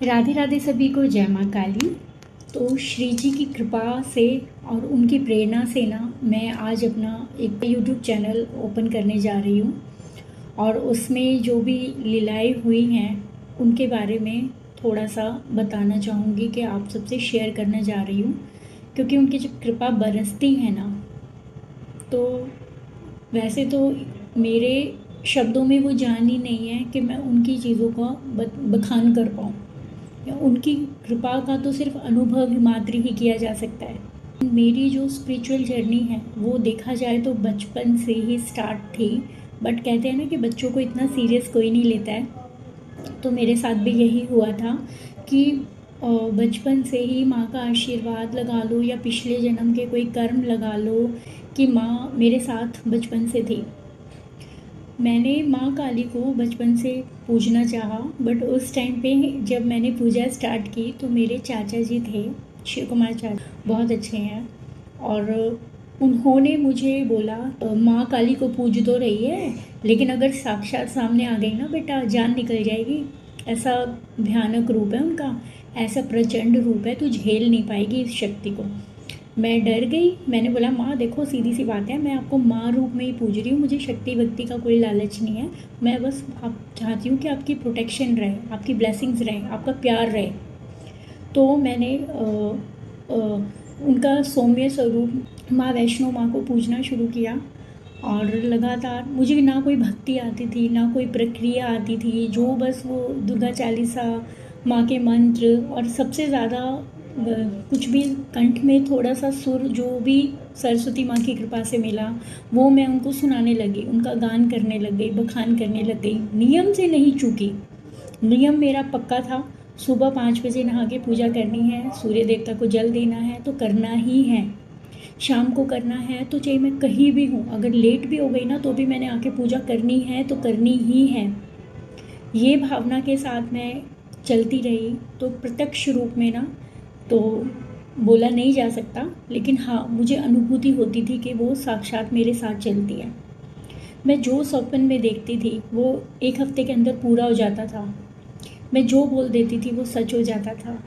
राधे राधे सभी को, जय माँ काली। तो श्री जी की कृपा से और उनकी प्रेरणा से ना मैं आज अपना एक यूट्यूब चैनल ओपन करने जा रही हूँ और उसमें जो भी लीलाएं हुई हैं उनके बारे में थोड़ा सा बताना चाहूँगी कि आप सबसे शेयर करने जा रही हूँ, क्योंकि उनकी जो कृपा बरसती है ना, तो वैसे तो मेरे शब्दों में वो जान ही नहीं है कि मैं उनकी चीज़ों का बखान कर पाऊँ, या उनकी कृपा का तो सिर्फ अनुभव मात्र ही किया जा सकता है। मेरी जो स्पिरिचुअल जर्नी है वो देखा जाए तो बचपन से ही स्टार्ट थी, बट कहते हैं ना कि बच्चों को इतना सीरियस कोई नहीं लेता है। तो मेरे साथ भी यही हुआ था कि बचपन से ही माँ का आशीर्वाद लगा लो या पिछले जन्म के कोई कर्म लगा लो कि माँ मेरे साथ बचपन से थी। मैंने माँ काली को बचपन से पूजना चाहा, बट उस टाइम पे जब मैंने पूजा स्टार्ट की तो मेरे चाचा जी थे, शिव कुमार चाचा, बहुत अच्छे हैं, और उन्होंने मुझे बोला माँ काली को पूज तो रही है, लेकिन अगर साक्षात सामने आ गई ना बेटा, जान निकल जाएगी। ऐसा भयानक रूप है उनका, ऐसा प्रचंड रूप है, तू झेल नहीं पाएगी इस शक्ति को। मैं डर गई। मैंने बोला माँ देखो, सीधी सी बात है, मैं आपको माँ रूप में ही पूज रही हूँ, मुझे शक्ति भक्ति का कोई लालच नहीं है। मैं बस आप चाहती हूँ कि आपकी प्रोटेक्शन रहे, आपकी ब्लेसिंग्स रहे, आपका प्यार रहे। तो मैंने उनका सौम्य स्वरूप माँ वैष्णो माँ को पूजना शुरू किया, और लगातार मुझे ना कोई भक्ति आती थी, ना कोई प्रक्रिया आती थी, जो बस वो दुर्गा चालीसा, माँ के मंत्र, और सबसे ज़्यादा कुछ भी कंठ में थोड़ा सा सुर जो भी सरस्वती माँ की कृपा से मिला वो मैं उनको सुनाने लगी, उनका गान करने लग गई, बखान करने लग गई। नियम से नहीं चूकी, नियम मेरा पक्का था। सुबह 5 बजे नहा के पूजा करनी है, सूर्य देवता को जल देना है तो करना ही है, शाम को करना है, तो चाहे मैं कहीं भी हूँ, अगर लेट भी हो गई ना तो भी मैंने आके पूजा करनी है तो करनी ही है। ये भावना के साथ मैं चलती रही। तो प्रत्यक्ष रूप में ना तो बोला नहीं जा सकता, लेकिन हाँ मुझे अनुभूति होती थी कि वो साक्षात मेरे साथ चलती है। मैं जो सपन में देखती थी वो 1 हफ्ते के अंदर पूरा हो जाता था। मैं जो बोल देती थी वो सच हो जाता था।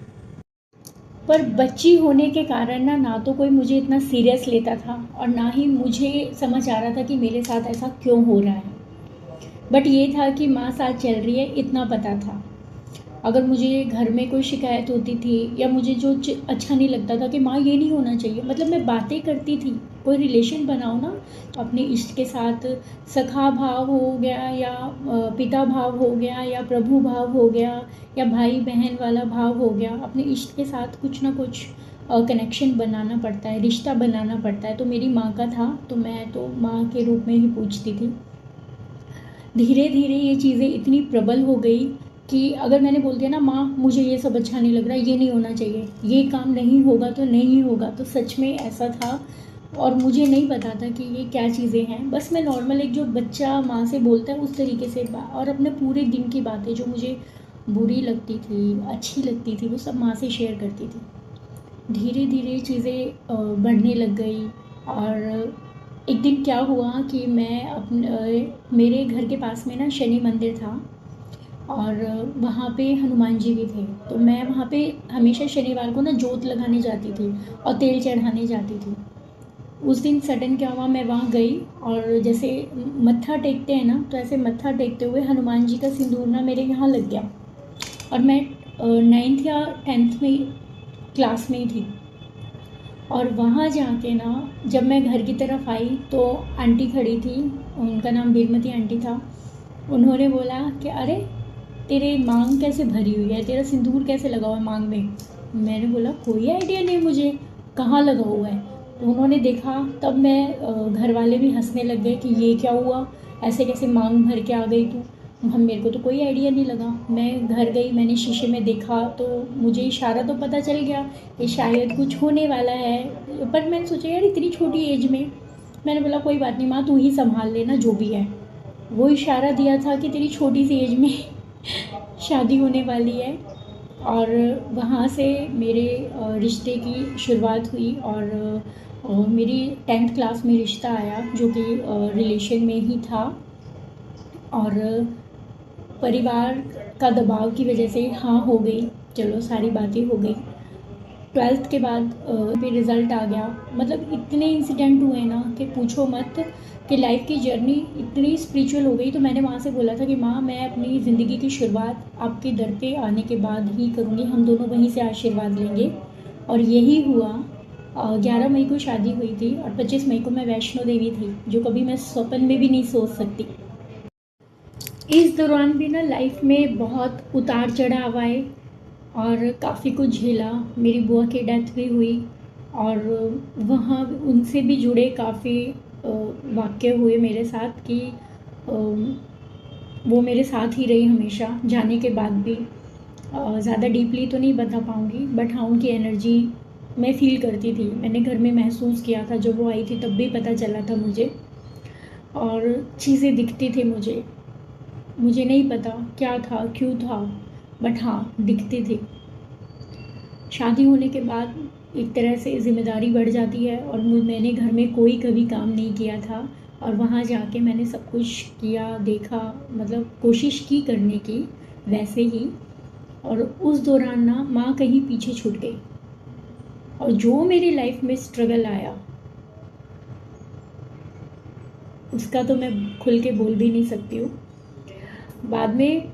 पर बच्ची होने के कारण ना तो कोई मुझे इतना सीरियस लेता था, और ना ही मुझे समझ आ रहा था कि मेरे साथ ऐसा क्यों हो रहा है। बट ये था कि माँ साथ चल रही है, इतना पता था। अगर मुझे घर में कोई शिकायत होती थी या मुझे जो अच्छा नहीं लगता था कि माँ ये नहीं होना चाहिए, मतलब मैं बातें करती थी। कोई रिलेशन बनाओ ना तो अपने इष्ट के साथ सखा भाव हो गया, या पिता भाव हो गया, या प्रभु भाव हो गया, या भाई बहन वाला भाव हो गया, अपने इष्ट के साथ कुछ ना कुछ कनेक्शन बनाना पड़ता है, रिश्ता बनाना पड़ता है। तो मेरी माँ का था, तो मैं तो माँ के रूप में ही पूछती थी। धीरे धीरे ये चीज़ें इतनी प्रबल हो गई कि अगर मैंने बोल दिया ना माँ मुझे ये सब अच्छा नहीं लग रहा, ये नहीं होना चाहिए, ये काम नहीं होगा तो नहीं होगा, तो सच में ऐसा था। और मुझे नहीं पता था कि ये क्या चीज़ें हैं, बस मैं नॉर्मल एक जो बच्चा माँ से बोलता है उस तरीके से और अपने पूरे दिन की बातें जो मुझे बुरी लगती थी, अच्छी लगती थी, वो सब माँ से शेयर करती थी। धीरे धीरे चीज़ें बढ़ने लग गई। और एक दिन क्या हुआ कि मैं मेरे घर के पास में ना शनि मंदिर था, और वहाँ पे हनुमान जी भी थे। तो मैं वहाँ पे हमेशा शनिवार को ना जोत लगाने जाती थी और तेल चढ़ाने जाती थी। उस दिन सडन क्या हुआ, मैं वहाँ गई, और जैसे मत्था टेकते हैं ना, तो ऐसे मत्था टेकते हुए हनुमान जी का सिंदूर ना मेरे यहाँ लग गया। और मैं 9th या 10th में क्लास में ही थी। और वहाँ जाके ना जब मैं घर की तरफ आई तो आंटी खड़ी थी, उनका नाम बीरमती आंटी था। उन्होंने बोला कि अरे तेरे मांग कैसे भरी हुई है, तेरा सिंदूर कैसे लगा हुआ है मांग में। मैंने बोला कोई आइडिया नहीं मुझे, कहाँ लगा हुआ है। तो उन्होंने देखा, तब मैं घर वाले भी हंसने लग गए कि ये क्या हुआ, ऐसे कैसे मांग भर के आ गई तू। हम मेरे को तो कोई आइडिया नहीं लगा। मैं घर गई, मैंने शीशे में देखा तो मुझे इशारा तो पता चल गया कि शायद कुछ होने वाला है। पर मैंने सोचा यार इतनी छोटी एज में, मैंने बोला कोई बात नहीं माँ, तू ही संभाल लेना जो भी है। वो इशारा दिया था कि तेरी छोटी सी एज में शादी होने वाली है। और वहाँ से मेरे रिश्ते की शुरुआत हुई। और मेरी 10th क्लास में रिश्ता आया जो कि रिलेशन में ही था। और परिवार का दबाव की वजह से हाँ हो गई, चलो सारी बातें हो गई। 12th के बाद भी रिज़ल्ट आ गया। मतलब इतने इंसिडेंट हुए ना कि पूछो मत, कि लाइफ की जर्नी इतनी स्पिरिचुअल हो गई। तो मैंने वहाँ से बोला था कि माँ, मैं अपनी ज़िंदगी की शुरुआत आपके दर पे आने के बाद ही करूँगी, हम दोनों वहीं से आशीर्वाद लेंगे। और यही हुआ। 11 मई को शादी हुई थी और 25 मई को मैं वैष्णो देवी थी, जो कभी मैं स्वप्न में भी नहीं सोच सकती। इस दौरान भी ना लाइफ में बहुत उतार चढ़ाव आए और काफ़ी कुछ झेला। मेरी बुआ की डेथ भी हुई और वहाँ उनसे भी जुड़े काफ़ी वाक़ये हुए मेरे साथ कि वो मेरे साथ ही रही हमेशा जाने के बाद भी। ज़्यादा डीपली तो नहीं बता पाऊँगी, बट हाँ उनकी एनर्जी मैं फ़ील करती थी। मैंने घर में महसूस किया था, जब वो आई थी तब भी पता चला था मुझे, और चीज़ें दिखती थी मुझे। मुझे नहीं पता क्या था, क्यों था, बट हाँ दिखती थी। शादी होने के बाद एक तरह से ज़िम्मेदारी बढ़ जाती है और मैंने घर में कोई कभी काम नहीं किया था, और वहाँ जाके मैंने सब कुछ किया, देखा, मतलब कोशिश की करने की वैसे ही। और उस दौरान ना माँ कहीं पीछे छूट गई, और जो मेरी लाइफ में स्ट्रगल आया उसका तो मैं खुल के बोल भी नहीं सकती हूँ। बाद में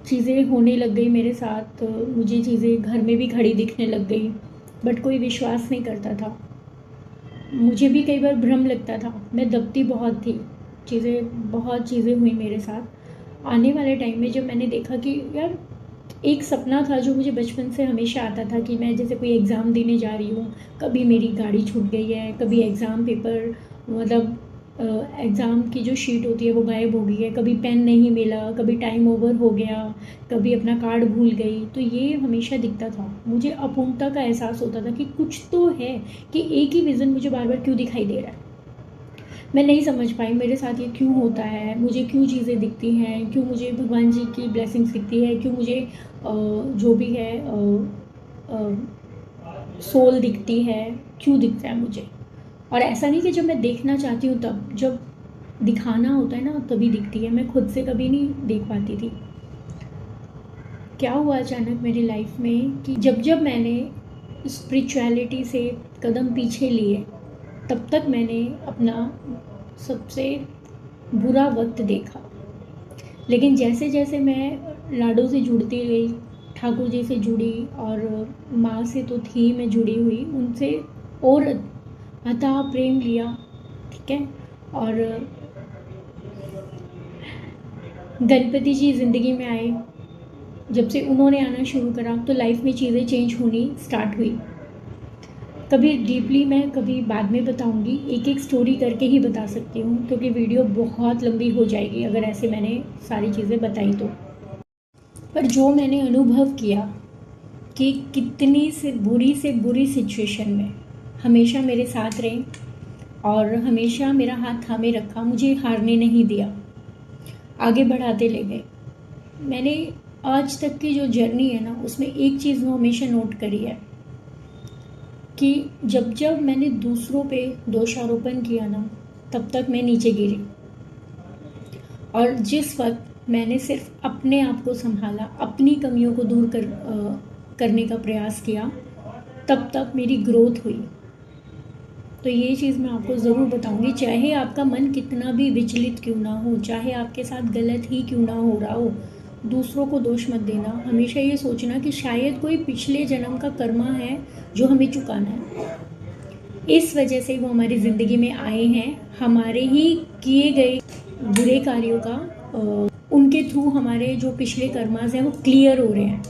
चीज़ें होने लग गई मेरे साथ, मुझे चीज़ें घर में भी खड़ी दिखने लग गई, बट कोई विश्वास नहीं करता था। मुझे भी कई बार भ्रम लगता था, मैं दबती बहुत थी, बहुत चीज़ें हुई मेरे साथ। आने वाले टाइम में जब मैंने देखा कि यार, एक सपना था जो मुझे बचपन से हमेशा आता था कि मैं जैसे कोई एग्ज़ाम देने जा रही हूँ, कभी मेरी गाड़ी छूट गई है, कभी एग्ज़ाम पेपर, मतलब एग्ज़ाम की जो शीट होती है वो गायब हो गई है, कभी पेन नहीं मिला, कभी टाइम ओवर हो गया, कभी अपना कार्ड भूल गई। तो ये हमेशा दिखता था, मुझे अपूर्णता का एहसास होता था कि कुछ तो है, कि एक ही विज़न मुझे बार बार क्यों दिखाई दे रहा है। मैं नहीं समझ पाई मेरे साथ ये क्यों होता है, मुझे क्यों चीज़ें दिखती हैं, क्यों मुझे भगवान जी की ब्लेसिंग्स दिखती है, क्यों मुझे जो भी है सोल दिखती है, क्यों दिखता है मुझे। और ऐसा नहीं कि जब मैं देखना चाहती हूँ तब, जब दिखाना होता है ना तभी दिखती है, मैं खुद से कभी नहीं देख पाती थी। क्या हुआ अचानक मेरी लाइफ में कि जब जब मैंने स्पिरिचुअलिटी से कदम पीछे लिए, तब तक मैंने अपना सबसे बुरा वक्त देखा। लेकिन जैसे जैसे मैं लाडो से जुड़ती गई, ठाकुर जी से जुड़ी, और माँ से तो थी मैं जुड़ी हुई, उनसे और अथाह प्रेम लिया, ठीक है। और गणपति जी ज़िंदगी में आए, जब से उन्होंने आना शुरू करा तो लाइफ में चीज़ें चेंज होनी स्टार्ट हुई। कभी डीपली मैं कभी बाद में बताऊंगी, एक एक स्टोरी करके ही बता सकती हूँ, क्योंकि वीडियो बहुत लंबी हो जाएगी अगर ऐसे मैंने सारी चीज़ें बताई तो। पर जो मैंने अनुभव किया कि कितनी से बुरी सिचुएशन में हमेशा मेरे साथ रहे और हमेशा मेरा हाथ थामे रखा, मुझे हारने नहीं दिया, आगे बढ़ाते ले गए। मैंने आज तक की जो जर्नी है ना, उसमें एक चीज़ वो हमेशा नोट करी है कि जब जब मैंने दूसरों पे दोषारोपण किया ना, तब तक मैं नीचे गिरी। और जिस वक्त मैंने सिर्फ अपने आप को संभाला, अपनी कमियों को दूर करने का प्रयास किया, तब तक मेरी ग्रोथ हुई। तो ये चीज़ मैं आपको ज़रूर बताऊंगी, चाहे आपका मन कितना भी विचलित क्यों ना हो, चाहे आपके साथ गलत ही क्यों ना हो रहा हो, दूसरों को दोष मत देना। हमेशा ये सोचना कि शायद कोई पिछले जन्म का कर्मा है जो हमें चुकाना है, इस वजह से वो हमारी ज़िंदगी में आए हैं। हमारे ही किए गए बुरे कार्यों का उनके थ्रू हमारे जो पिछले कर्मास हैं वो क्लियर हो रहे हैं,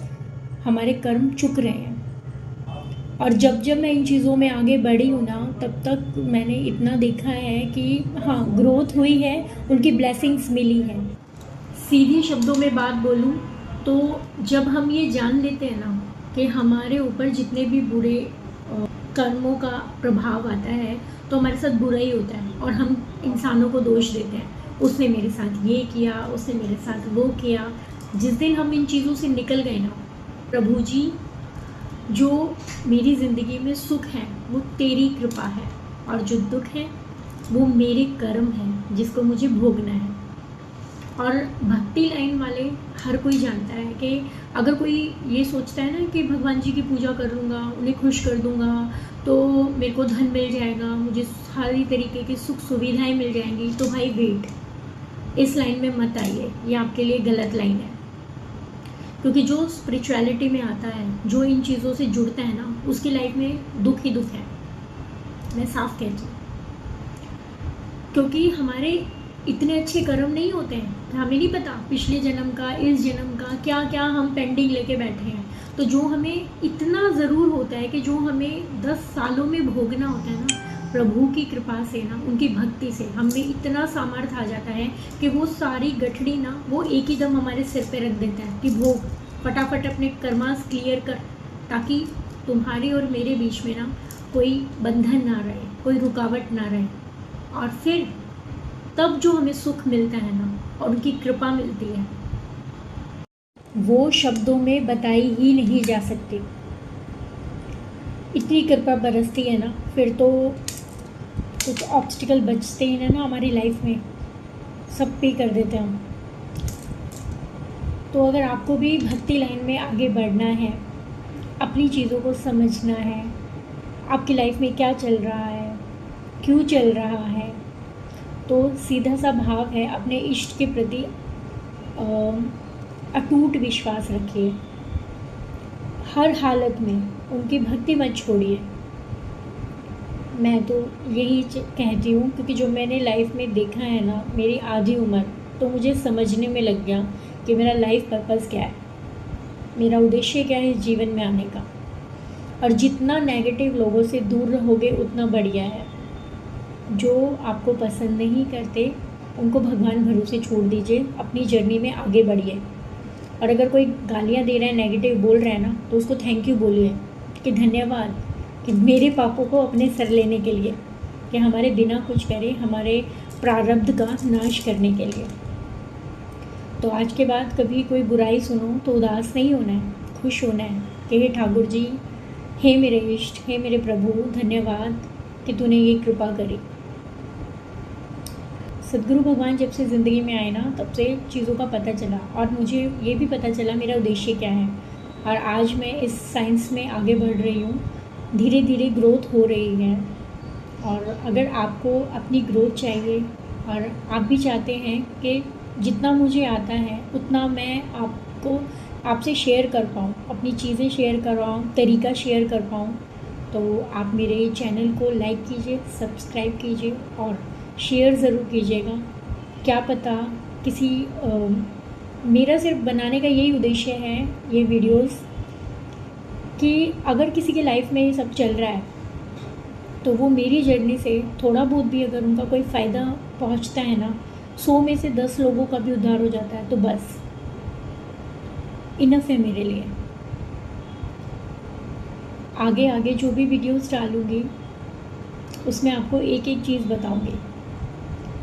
हमारे कर्म चुक रहे हैं। और जब जब मैं इन चीज़ों में आगे बढ़ी हूँ ना, तब तक मैंने इतना देखा है कि हाँ ग्रोथ हुई है, उनकी ब्लेसिंग्स मिली है। सीधी शब्दों में बात बोलूँ तो जब हम ये जान लेते हैं ना कि हमारे ऊपर जितने भी बुरे कर्मों का प्रभाव आता है तो हमारे साथ बुरा ही होता है, और हम इंसानों को दोष देते हैं, उसने मेरे साथ ये किया, उसने मेरे साथ वो किया। जिस दिन हम इन चीज़ों से निकल गए ना, प्रभु जी, जो मेरी ज़िंदगी में सुख है वो तेरी कृपा है, और जो दुख है वो मेरे कर्म है जिसको मुझे भोगना है। और भक्ति लाइन वाले हर कोई जानता है कि अगर कोई ये सोचता है ना कि भगवान जी की पूजा कर लूँगा, उन्हें खुश कर दूँगा तो मेरे को धन मिल जाएगा, मुझे सारी तरीके की सुख सुविधाएं मिल जाएंगी, तो भाई वेट, इस लाइन में मत आइए, ये आपके लिए गलत लाइन है। क्योंकि जो स्पिरिचुअलिटी में आता है, जो इन चीज़ों से जुड़ता है ना, उसकी लाइफ में दुख ही दुख है, मैं साफ कहती हूँ। क्योंकि हमारे इतने अच्छे कर्म नहीं होते हैं, हमें नहीं पता पिछले जन्म का, इस जन्म का क्या क्या हम पेंडिंग लेके बैठे हैं। तो जो हमें इतना ज़रूर होता है कि जो हमें 10 सालों में भोगना होता है ना, प्रभु की कृपा से ना, उनकी भक्ति से हमें इतना सामर्थ्य आ जाता है कि वो सारी गठड़ी ना वो एक ही दम हमारे सिर पे रख देता है कि भोग, फटाफट अपने कर्मास क्लियर कर, ताकि तुम्हारे और मेरे बीच में ना कोई बंधन ना रहे, कोई रुकावट ना रहे। और फिर तब जो हमें सुख मिलता है ना और उनकी कृपा मिलती है, वो शब्दों में बताई ही नहीं जा सकती। इतनी कृपा बरसती है ना, फिर तो कुछ ऑब्स्टिकल बचते ही ना हमारी लाइफ में, सब पे कर देते हैं हम। तो अगर आपको भी भक्ति लाइन में आगे बढ़ना है, अपनी चीज़ों को समझना है, आपकी लाइफ में क्या चल रहा है, क्यों चल रहा है, तो सीधा सा भाव है, अपने इष्ट के प्रति अटूट विश्वास रखिए, हर हालत में उनकी भक्ति मत छोड़िए। मैं तो यही कहती हूँ, क्योंकि जो मैंने लाइफ में देखा है ना, मेरी आधी उम्र तो मुझे समझने में लग गया कि मेरा लाइफ पर्पस क्या है, मेरा उद्देश्य क्या है इस जीवन में आने का। और जितना नेगेटिव लोगों से दूर रहोगे उतना बढ़िया है। जो आपको पसंद नहीं करते उनको भगवान भरोसे छोड़ दीजिए, अपनी जर्नी में आगे बढ़िए। और अगर कोई गालियाँ दे रहा है, नेगेटिव बोल रहा है ना, तो उसको थैंक यू बोलिए कि धन्यवाद कि मेरे पापों को अपने सर लेने के लिए, कि हमारे बिना कुछ करे हमारे प्रारब्ध का नाश करने के लिए। तो आज के बाद कभी कोई बुराई सुनो तो उदास नहीं होना है, खुश होना है कि हे ठाकुर जी, हे मेरे इष्ट, हे मेरे प्रभु, धन्यवाद कि तूने ये कृपा करी। सदगुरु भगवान जब से ज़िंदगी में आए ना, तब से चीज़ों का पता चला, और मुझे ये भी पता चला मेरा उद्देश्य क्या है। और आज मैं इस साइंस में आगे बढ़ रही हूँ, धीरे धीरे ग्रोथ हो रही है। और अगर आपको अपनी ग्रोथ चाहिए और आप भी चाहते हैं कि जितना मुझे आता है उतना मैं आपसे शेयर कर पाऊँ, अपनी चीज़ें शेयर कर पाऊँ, तरीका शेयर कर पाऊँ, तो आप मेरे चैनल को लाइक कीजिए, सब्सक्राइब कीजिए और शेयर ज़रूर कीजिएगा। क्या पता किसी मेरा सिर्फ बनाने का यही उद्देश्य है ये वीडियोस, कि अगर किसी के लाइफ में ये सब चल रहा है तो वो मेरी जर्नी से थोड़ा बहुत भी अगर उनका कोई फ़ायदा पहुंचता है ना, 100 में से 10 लोगों का भी उद्धार हो जाता है, तो बस इनफ है मेरे लिए। आगे आगे जो भी वीडियोस डालूँगी उसमें आपको एक एक चीज़ बताऊँगी।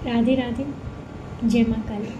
राधे राधे, जय माँ काली।